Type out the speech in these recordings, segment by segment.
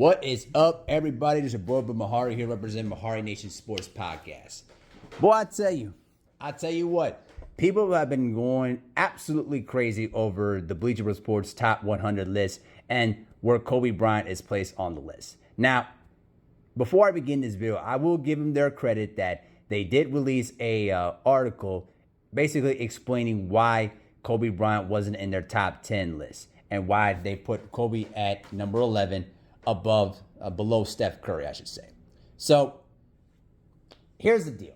What is up, everybody? This is your boy, Mahari here, representing Mahari Nation Sports Podcast. Boy, I tell you what, people have been going absolutely crazy over the Bleacher Report's top 100 list and where Kobe Bryant is placed on the list. Now, before I begin this video, I will give them their credit that they did release a article basically explaining why Kobe Bryant wasn't in their top 10 list and why they put Kobe at number 11 below Steph Curry, I should say. So here's the deal.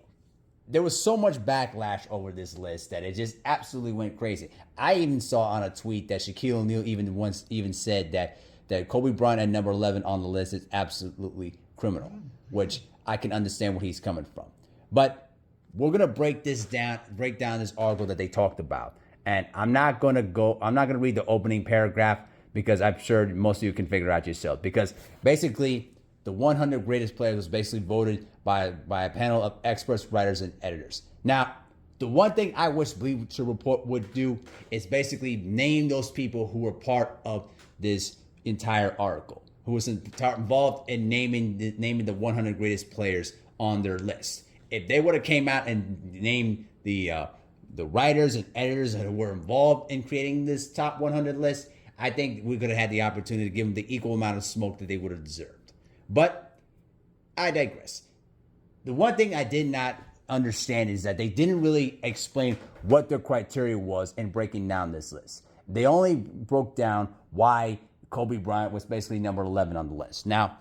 There was so much backlash over this list that it just absolutely went crazy. I even saw on a tweet that Shaquille O'Neal even said that Kobe Bryant at number 11 on the list is absolutely criminal, which I can understand where he's coming from. But we're gonna break down this article that they talked about. And I'm not gonna read the opening paragraph because I'm sure most of you can figure it out yourself. Because basically, the 100 greatest players was basically voted by a panel of experts, writers, and editors. Now, the one thing I wish Bleacher Report would do is basically name those people who were part of this entire article, who was involved in naming the 100 greatest players on their list. If they would have came out and named the writers and editors who were involved in creating this top 100 list, I think we could have had the opportunity to give them the equal amount of smoke that they would have deserved. But I digress. The one thing I did not understand is that they didn't really explain what their criteria was in breaking down this list. They only broke down why Kobe Bryant was basically number 11 on the list. Now,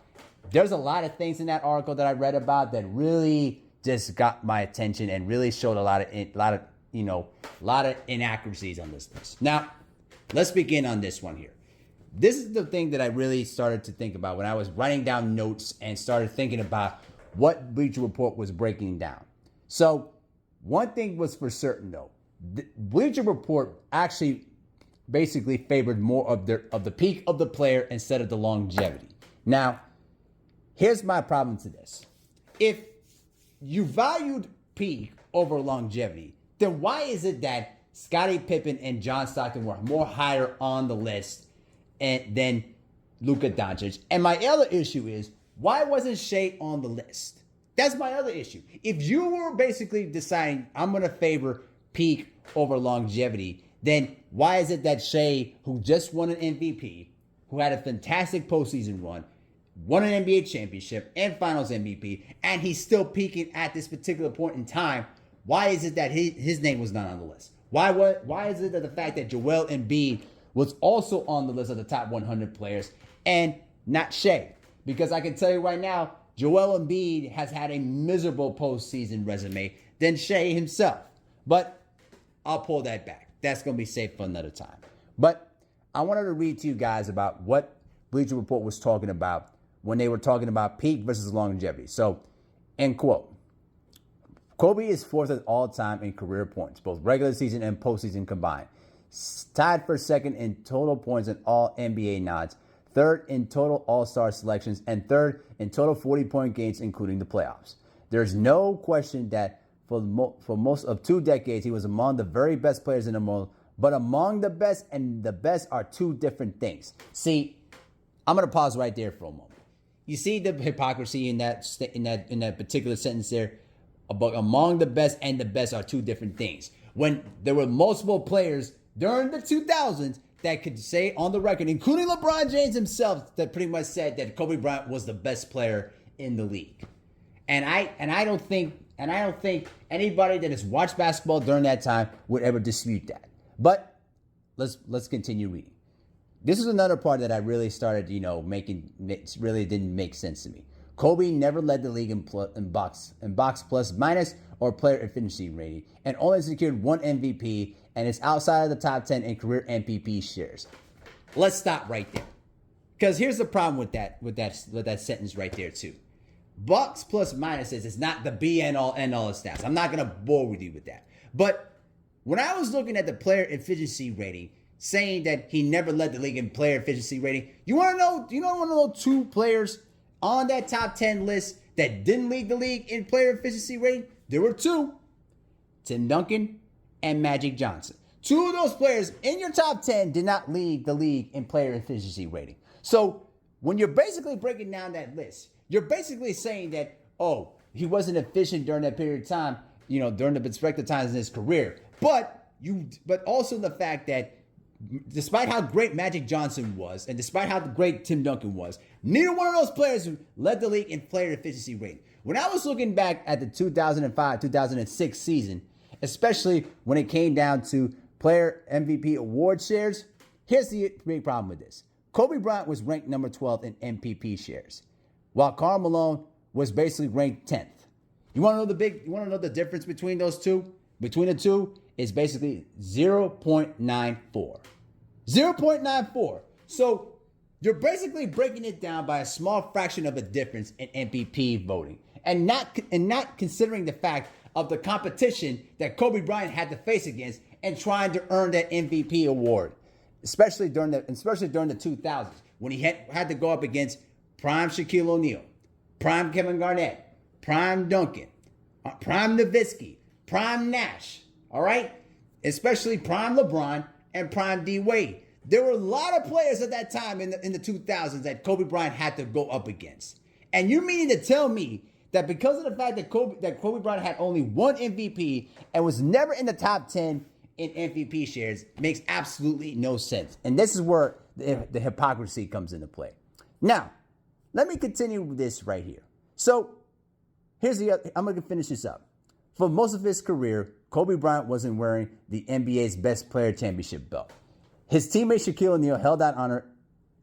there's a lot of things in that article that I read about that really just got my attention and really showed a lot of inaccuracies on this list. Now, let's begin on this one here. This is the thing that I really started to think about when I was writing down notes and started thinking about what Bleacher Report was breaking down. So one thing was for certain though, Bleacher Report actually basically favored more of the peak of the player instead of the longevity. Now, here's my problem to this. If you valued peak over longevity, then why is it that Scottie Pippen and John Stockton were more higher on the list than Luka Doncic? And my other issue is, why wasn't Shea on the list? That's my other issue. If you were basically deciding, I'm going to favor peak over longevity, then why is it that Shea, who just won an MVP, who had a fantastic postseason run, won an NBA championship and finals MVP, and he's still peaking at this particular point in time, why is it that his name was not on the list? Why is it that the fact that Joel Embiid was also on the list of the top 100 players and not Shea? Because I can tell you right now, Joel Embiid has had a miserable postseason resume than Shea himself. But I'll pull that back. That's going to be safe for another time. But I wanted to read to you guys about what Bleacher Report was talking about when they were talking about peak versus longevity. So, end quote. Kobe is fourth at all time in career points, both regular season and postseason combined. Tied for second in total points in all NBA nods, third in total All-Star selections, and third in total 40-point games, including the playoffs. There's no question that for most of 2 decades, he was among the very best players in the world, but among the best and the best are two different things. See, I'm going to pause right there for a moment. You see the hypocrisy in that particular sentence there? About among the best and the best are two different things. When there were multiple players during the 2000s that could say on the record, including LeBron James himself, that pretty much said that Kobe Bryant was the best player in the league. And I don't think anybody that has watched basketball during that time would ever dispute that. But let's continue reading. This is another part that I really started, making it really didn't make sense to me. Kobe never led the league in box plus minus or player efficiency rating, and only secured 1 MVP, and is outside of the top 10 in career MVP shares. Let's stop right there, because here's the problem with that sentence right there too. Box plus minuses is not the be and all end all of stats. I'm not gonna bore with you with that. But when I was looking at the player efficiency rating, saying that he never led the league in player efficiency rating, you want to know 2 players on that top 10 list that didn't lead the league in player efficiency rating? There were 2. Tim Duncan and Magic Johnson. 2 of those players in your top 10 did not lead the league in player efficiency rating. So when you're basically breaking down that list, you're basically saying that, oh, he wasn't efficient during that period of time, during the respective times in his career. But also the fact that despite how great Magic Johnson was, and despite how great Tim Duncan was, neither one of those players led the league in player efficiency rating. When I was looking back at the 2005-2006 season, especially when it came down to player MVP award shares, here's the big problem with this. Kobe Bryant was ranked number 12 in MVP shares, while Karl Malone was basically ranked 10th. You want to know the difference between those two? Between the two is basically 0.94. 0.94. So you're basically breaking it down by a small fraction of a difference in MVP voting, and not considering the fact of the competition that Kobe Bryant had to face against and trying to earn that MVP award, especially during the 2000s when he had to go up against prime Shaquille O'Neal, prime Kevin Garnett, prime Duncan, prime Nowitzki, prime Nash. All right, especially prime LeBron and prime D Wade. There were a lot of players at that time in the 2000s that Kobe Bryant had to go up against. And you meaning to tell me that because of the fact that Kobe Bryant had only one MVP and was never in the top 10 in MVP shares makes absolutely no sense. And this is where the hypocrisy comes into play. Now, let me continue this right here. So, I'm going to finish this up. For most of his career, Kobe Bryant wasn't wearing the NBA's Best Player Championship belt. His teammate Shaquille O'Neal held that honor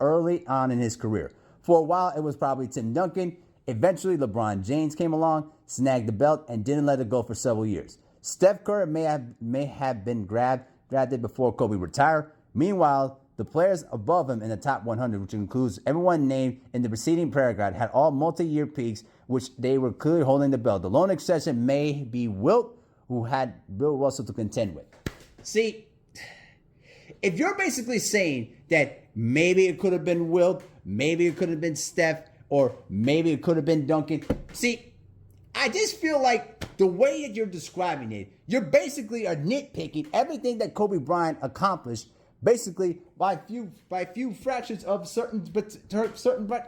early on in his career. For a while, it was probably Tim Duncan. Eventually, LeBron James came along, snagged the belt, and didn't let it go for several years. Steph Curry may have been drafted before Kobe retired. Meanwhile, the players above him in the top 100, which includes everyone named in the preceding paragraph, had all multi-year peaks, which they were clearly holding the belt. The lone exception may be Wilt, who had Bill Russell to contend with. See, if you're basically saying that maybe it could have been Wilt, maybe it could have been Steph, or maybe it could have been Duncan. See, I just feel like the way that you're describing it, you're basically are nitpicking everything that Kobe Bryant accomplished basically by few fractions of certain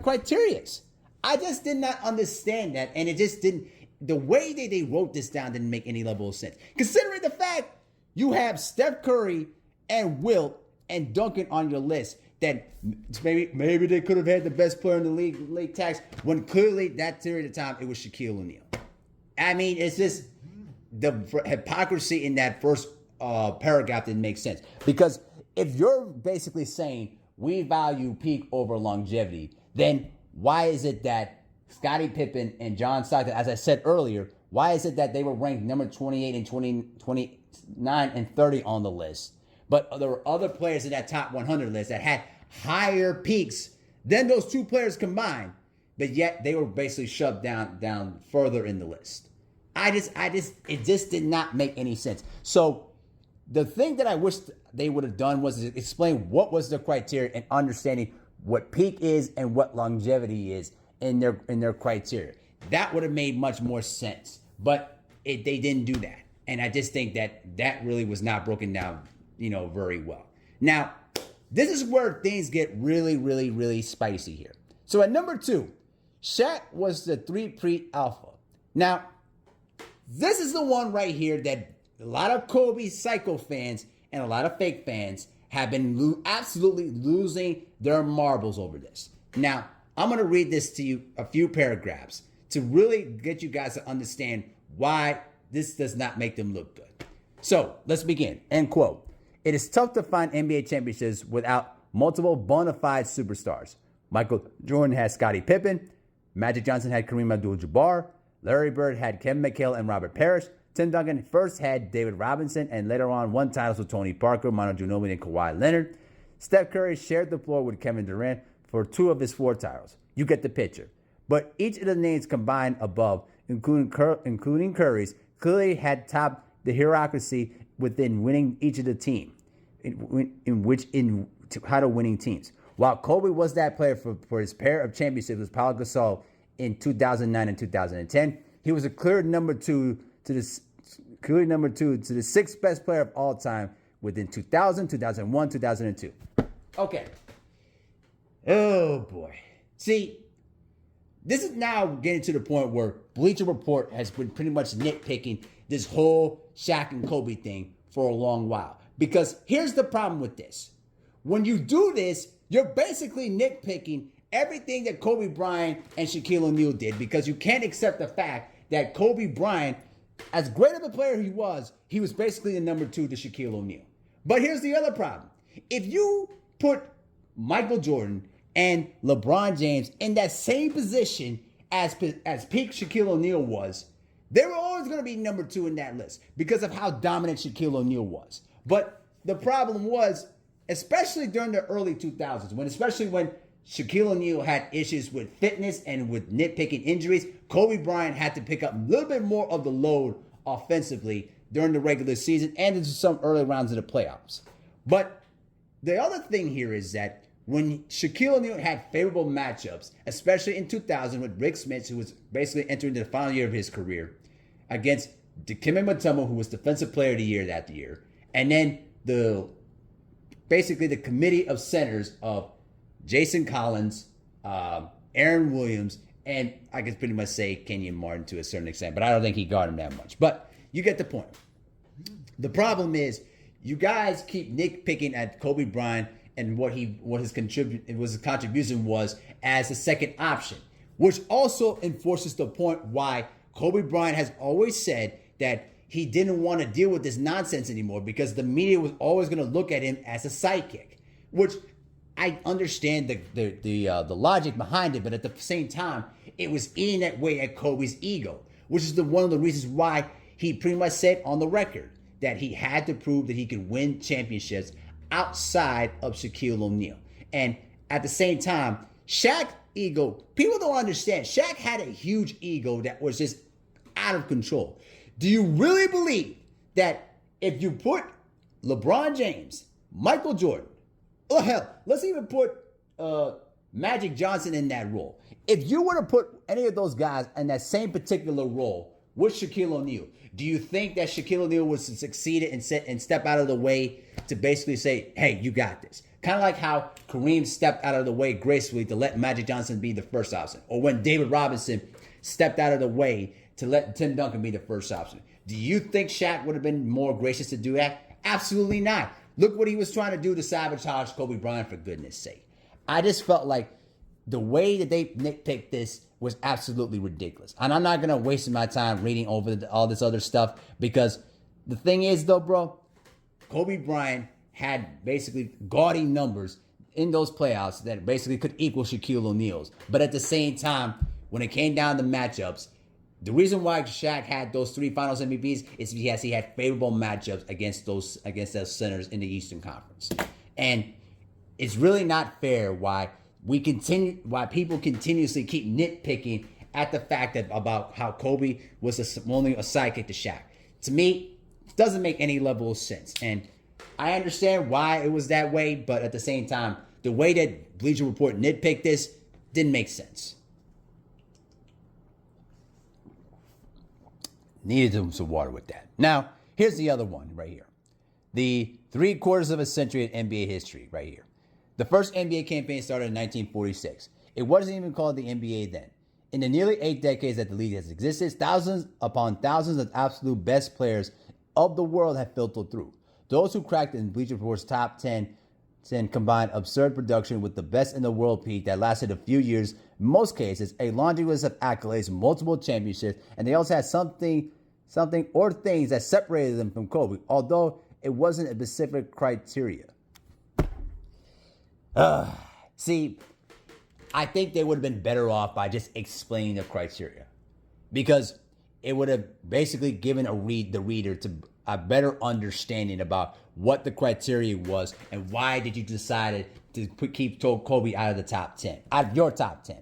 criteria. I just did not understand that, and it just didn't. The way that they wrote this down didn't make any level of sense. Considering the fact you have Steph Curry and Wilt and Duncan on your list, that maybe they could have had the best player in the league tax, when clearly that period of time it was Shaquille O'Neal. I mean, it's just the hypocrisy in that first paragraph didn't make sense. Because if you're basically saying we value peak over longevity, then why is it that Scottie Pippen and John Stockton, as I said earlier, why is it that they were ranked number 28 and 29 and 30 on the list? But there were other players in that top 100 list that had higher peaks than those two players combined, but yet they were basically shoved down further in the list. It just did not make any sense. So the thing that I wish they would have done was explain what was the criteria and understanding what peak is and what longevity is in their criteria. That would have made much more sense, but they didn't do that. And I just think that really was not broken down, very well. Now, this is where things get really, really, really spicy here. So at number 2, Shaq was the three-peat alpha. Now, this is the one right here that a lot of Kobe psycho fans and a lot of fake fans have been absolutely losing their marbles over this. Now, I'm going to read this to you, a few paragraphs, to really get you guys to understand why this does not make them look good. So, let's begin. End quote. It is tough to find NBA championships without multiple bona fide superstars. Michael Jordan had Scottie Pippen. Magic Johnson had Kareem Abdul-Jabbar. Larry Bird had Kevin McHale and Robert Parrish. Tim Duncan first had David Robinson and later on won titles with Tony Parker, Manu Ginobili, and Kawhi Leonard. Steph Curry shared the floor with Kevin Durant for 2 of his 4 titles. You get the picture. But each of the names combined above, including Curry's, clearly had topped the hierarchy within winning each of the team, how to winning teams. While Kobe was that player for his pair of championships with Paul Gasol in 2009 and 2010, he was a clear number 2 to the 6th best player of all time within 2000, 2001, 2002. Okay. Oh boy. See, this is now getting to the point where Bleacher Report has been pretty much nitpicking this whole Shaq and Kobe thing for a long while. Because here's the problem with this. When you do this, you're basically nitpicking everything that Kobe Bryant and Shaquille O'Neal did, because you can't accept the fact that Kobe Bryant, as great of a player he was basically the number 2 to Shaquille O'Neal. But here's the other problem. If you put Michael Jordan and LeBron James in that same position as peak Shaquille O'Neal was, they were always going to be number 2 in that list because of how dominant Shaquille O'Neal was. But the problem was, especially during the early 2000s, especially when Shaquille O'Neal had issues with fitness and with nitpicking injuries, Kobe Bryant had to pick up a little bit more of the load offensively during the regular season and into some early rounds of the playoffs. But the other thing here is that when Shaquille O'Neal had favorable matchups, especially in 2000 with Rick Smith, who was basically entering the final year of his career, against Dikembe Mutombo, who was Defensive Player of the Year that year, and then the committee of centers of Jason Collins, Aaron Williams, and I can pretty much say Kenyon Martin to a certain extent, but I don't think he guarded him that much. But you get the point. The problem is you guys keep nitpicking at Kobe Bryant and what his contribution was as a second option, which also enforces the point why Kobe Bryant has always said that he didn't want to deal with this nonsense anymore because the media was always going to look at him as a sidekick, which I understand the logic behind it, but at the same time, it was eating that way at Kobe's ego, which is one of the reasons why he pretty much said on the record that he had to prove that he could win championships outside of Shaquille O'Neal. And at the same time, Shaq's ego, people don't understand, Shaq had a huge ego that was just out of control. Do you really believe that if you put LeBron James, Michael Jordan, oh hell, let's even put Magic Johnson in that role. If you were to put any of those guys in that same particular role with Shaquille O'Neal, do you think that Shaquille O'Neal would succeed and step out of the way to basically say, hey, you got this? Kind of like how Kareem stepped out of the way gracefully to let Magic Johnson be the first option. Or when David Robinson stepped out of the way to let Tim Duncan be the first option. Do you think Shaq would have been more gracious to do that? Absolutely not. Look what he was trying to do to sabotage Kobe Bryant, for goodness sake. I just felt like the way that they nitpicked this was absolutely ridiculous. And I'm not going to waste my time reading over all this other stuff because the thing is, though, bro, Kobe Bryant had basically gaudy numbers in those playoffs that basically could equal Shaquille O'Neal's. But at the same time, when it came down to matchups, the reason why Shaq had those 3 Finals MVPs is because he had favorable matchups against those centers in the Eastern Conference. And it's really not fair why people continuously keep nitpicking at the fact that about how Kobe was only a sidekick to Shaq. To me, it doesn't make any level of sense. And I understand why it was that way, but at the same time, the way that Bleacher Report nitpicked this didn't make sense. Needed some water with that. Now, here's the other one right here. The 3/4 of a century in NBA history right here. The first NBA campaign started in 1946. It wasn't even called the NBA then. In the nearly 8 decades that the league has existed, thousands upon thousands of absolute best players of the world have filtered through. Those who cracked in Bleacher Report's top 10 combined absurd production with the best in the world peak that lasted a few years, in most cases, a laundry list of accolades, multiple championships, and they also had something or things that separated them from Kobe, although it wasn't a specific criteria. See, I think they would have been better off by just explaining the criteria, because it would have basically given the reader to a better understanding about what the criteria was and why did you decide to keep Kobe out of the top 10, out of your top 10.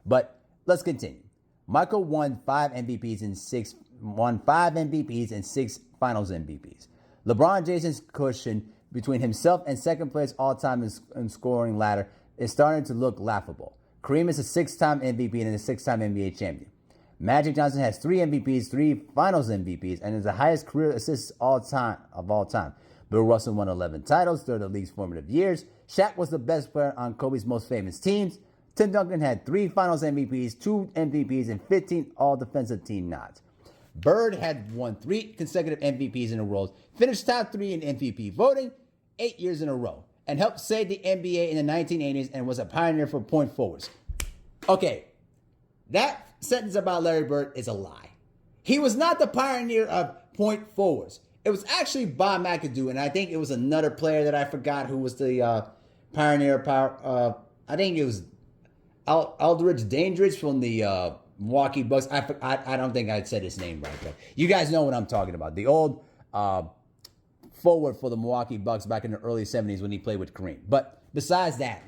But let's continue. Michael won 5 MVPs and 6 Finals MVPs. LeBron James's cushion between himself and second place all-time in scoring ladder is starting to look laughable. Kareem is a 6-time MVP and a 6-time NBA champion. Magic Johnson has 3 MVPs, 3 Finals MVPs, and is the highest career assists of all time. Bill Russell won 11 titles during the league's formative years. Shaq was the best player on Kobe's most famous teams. Tim Duncan had 3 Finals MVPs, 2 MVPs, and 15 All-Defensive Team nods. Bird had won 3 consecutive MVPs in a row, finished top 3 in MVP voting 8 years in a row, and helped save the NBA in the 1980s and was a pioneer for point forwards. Okay, that sentence about Larry Bird is a lie. He was not the pioneer of point forwards. It was actually Bob McAdoo, and I think it was another player that I forgot who was the pioneer of power. I think it was Aldridge Dangerous from the Milwaukee Bucks. I don't think I said his name right, but you guys know what I'm talking about. The old forward for the Milwaukee Bucks back in the early 70s when he played with Kareem. But besides that,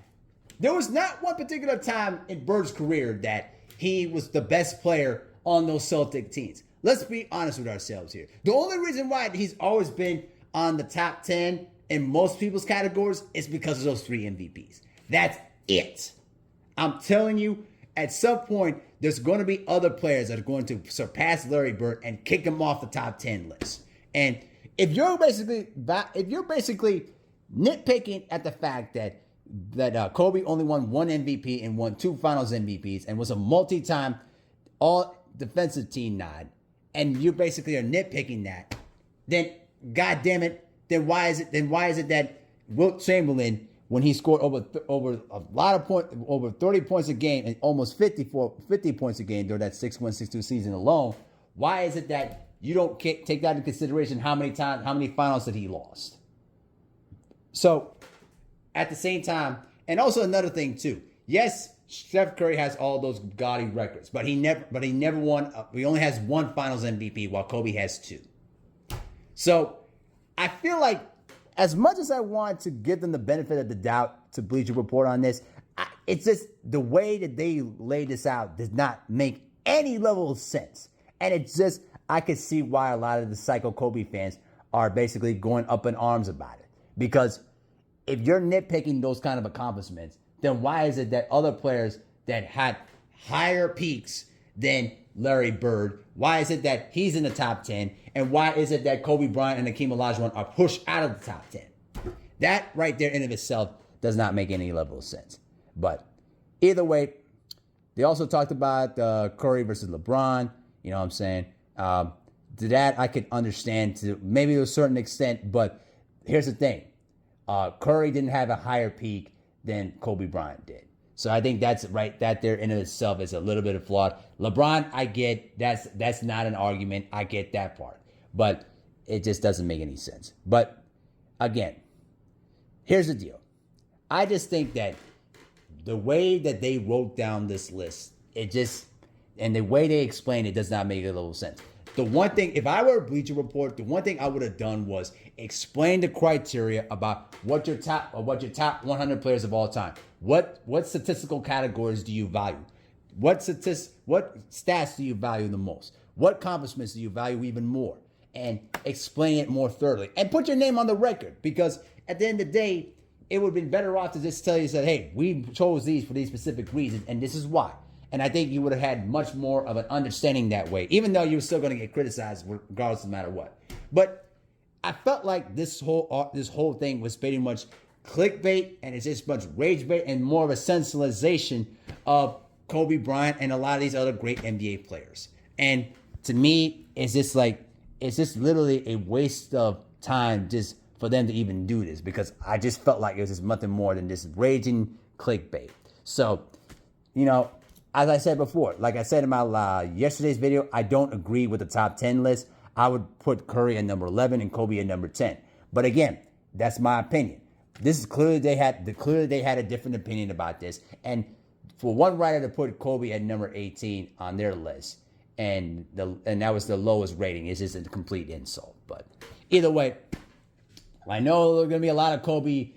there was not one particular time in Bird's career that he was the best player on those Celtic teams. Let's be honest with ourselves here. The only reason why he's always been on the top 10 in most people's categories is because of those 3 MVPs. That's it. I'm telling you, at some point, there's going to be other players that are going to surpass Larry Bird and kick him off the top 10 list. And if you're basically nitpicking at the fact that Kobe only won 1 MVP and won 2 Finals MVPs and was a multi-time All-Defensive Team nod, and you basically are nitpicking that, then God damn it, then why is it that Wilt Chamberlain, when he scored over a lot of points, over 30 points a game and almost 50 points a game during that 6-1-6-2 season alone, why is it that you don't take that into consideration how many finals that he lost? So, at the same time, and also another thing too, yes, Steph Curry has all those gaudy records, but he never won. He only has 1 Finals MVP, while Kobe has 2. So, I feel like, as much as I want to give them the benefit of the doubt to Bleacher Report on this, it's just the way that they lay this out does not make any level of sense. And it's just, I could see why a lot of the Psycho Kobe fans are basically going up in arms about it. Because if you're nitpicking those kind of accomplishments, then why is it that other players that had higher peaks than Larry Bird, why is it that he's in the top 10? And why is it that Kobe Bryant and Hakeem Olajuwon are pushed out of the top 10? That right there in of itself does not make any level of sense. But either way, they also talked about Curry versus LeBron. You know what I'm saying? To that, I could understand to maybe to a certain extent. But here's the thing. Curry didn't have a higher peak than Kobe Bryant did. So I think that's right. That there in of itself is a little bit of flawed. LeBron, I get that's not an argument. I get that part. But it just doesn't make any sense. But again, here's the deal. I just think that the way that they wrote down this list, and the way they explained it does not make a little sense. The one thing, if I were a Bleacher Report, the one thing I would have done was explain the criteria about what your top 100 players of all time. What statistical categories do you value? What stats do you value the most? What accomplishments do you value even more? And explain it more thoroughly. And put your name on the record, because at the end of the day, it would have been better off to just tell you that, hey, we chose these for these specific reasons, and this is why. And I think you would have had much more of an understanding that way, even though you were still going to get criticized regardless, no matter what. But I felt like this whole thing was pretty much clickbait, and it's just much rage bait and more of a sensationalization of Kobe Bryant and a lot of these other great NBA players. And to me, it's just literally a waste of time just for them to even do this, because I just felt like it was just nothing more than this raging clickbait. So, you know, as I said before, like I said in my yesterday's video, I don't agree with the top 10 list. I would put Curry at number 11 and Kobe at number 10. But again, that's my opinion. This is clearly they had a different opinion about this. And for one writer to put Kobe at number 18 on their list, and that was the lowest rating, is just a complete insult. But either way, I know there are going to be a lot of Kobe,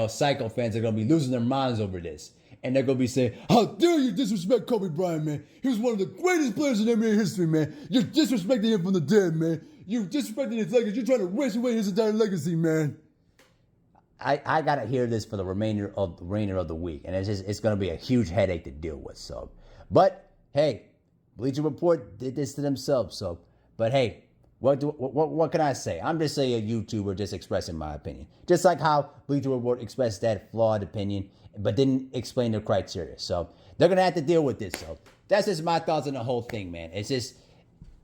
psycho fans that are going to be losing their minds over this. And they're going to be saying, how dare you disrespect Kobe Bryant, man? He was one of the greatest players in NBA history, man. You're disrespecting him from the dead, man. You're disrespecting his legacy. You're trying to waste away his entire legacy, man. I got to hear this for the remainder of the week. And it's going to be a huge headache to deal with. So, but, hey, Bleacher Report did this to themselves. So, but, hey, what can I say? I'm just saying a YouTuber just expressing my opinion. Just like how Bleacher Report expressed that flawed opinion, but didn't explain the criteria. So they're gonna have to deal with this. So that's just my thoughts on the whole thing, man. It's just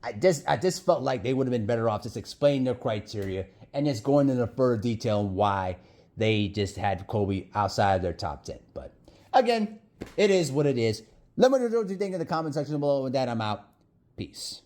I just felt like they would have been better off just explaining their criteria and just going into further detail on why they just had Kobe outside of their top 10. But again, it is what it is. Let me know what you think in the comment section below. With that, I'm out. Peace.